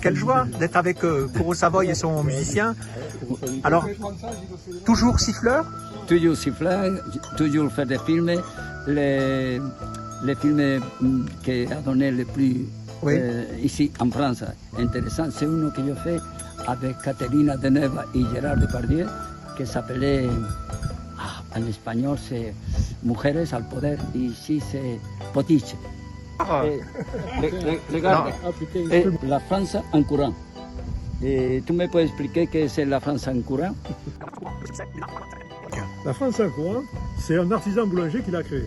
Quelle joie d'être avec Koro Savoy et son musicien. Alors, toujours siffleur? Toujours siffler, toujours faire des films. Les films qui a donné le plus Oui. Ici en France intéressant, c'est un que je fais avec Caterina Deneuve et Gérard Depardieu, qui s'appelait, en espagnol c'est Mujeres al Poder, et ici c'est Potiche. Regarde, et la France en courant. Et tu me peux expliquer que c'est la France en courant? La France en courant, c'est un artisan boulanger qui l'a créé.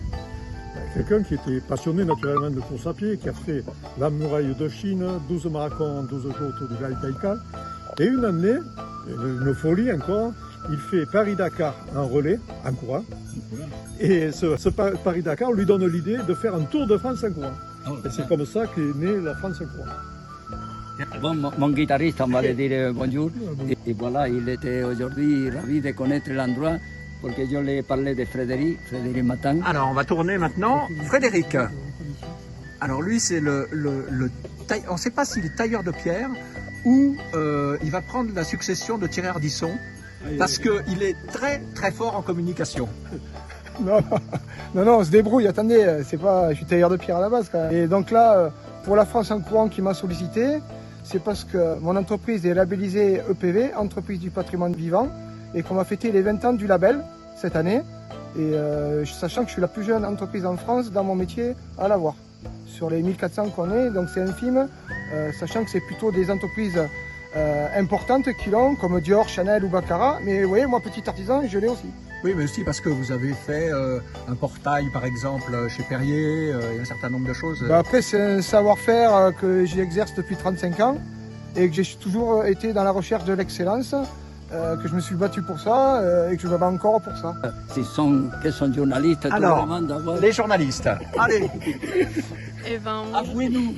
Quelqu'un qui était passionné naturellement de course à pied, qui a fait la muraille de Chine, 12 marathons en 12 jours autour du Val Baïkal. Et une année, une folie encore, il fait Paris-Dakar en relais, en courant. Et ce Paris-Dakar lui donne l'idée de faire un tour de France en courant. Et c'est comme ça qu'est née la France en courant. Bon, mon guitariste, on va lui dire bonjour. Et voilà, il était aujourd'hui ravi de connaître l'endroit parce que je lui ai parlé de Frédéric Matan. Alors, on va tourner maintenant. Frédéric. Alors, lui, c'est on ne sait pas s'il est tailleur de pierre ou il va prendre la succession de Thierry Ardisson parce qu'il est très, très fort en communication. Non, on se débrouille. Attendez, c'est pas, je suis tailleur de pierre à la base quand même. Et donc là, pour la France en courant qui m'a sollicité, c'est parce que mon entreprise est labellisée EPV, Entreprise du patrimoine vivant, et qu'on va fêter les 20 ans du label cette année. Et sachant que je suis la plus jeune entreprise en France dans mon métier à l'avoir. Sur les 1400 qu'on est, donc c'est infime, sachant que c'est plutôt des entreprises importantes qui l'ont, comme Dior, Chanel ou Baccarat. Mais vous voyez, moi, petit artisan, je l'ai aussi. Oui, mais aussi parce que vous avez fait un portail, par exemple, chez Perrier, et un certain nombre de choses. Après, c'est un savoir-faire que j'exerce depuis 35 ans et que j'ai toujours été dans la recherche de l'excellence, que je me suis battu pour ça et que je me bats encore pour ça. S'ils sont journalistes, Alors, tout le monde d'avoir... les journalistes, allez. Eh ben, Avouez-nous.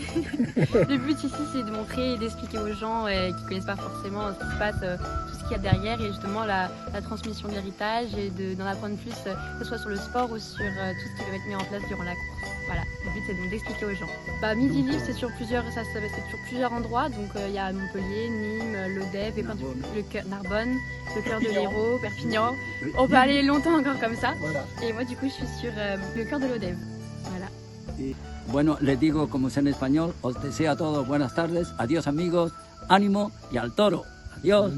le but ici, c'est de montrer et d'expliquer aux gens qui ne connaissent pas forcément ce qui se passe, tout ce qu'il y a derrière, et justement la transmission de l'héritage, et d'en apprendre plus, que ce soit sur le sport ou sur tout ce qui va être mis en place durant la course. Voilà, le but c'est donc d'expliquer aux gens. Midi Libre, c'est sur plusieurs endroits, donc il y a Montpellier, Nîmes, l'Odève, et le cœur Narbonne, le cœur de l'Hérault, Perpignan. On peut aller longtemps encore comme ça. Voilà. Et moi, du coup, je suis sur le cœur de l'Odève. Voilà. Bueno, les digo como es en español, os deseo a todos buenas tardes, adiós amigos, ánimo y al toro, adiós.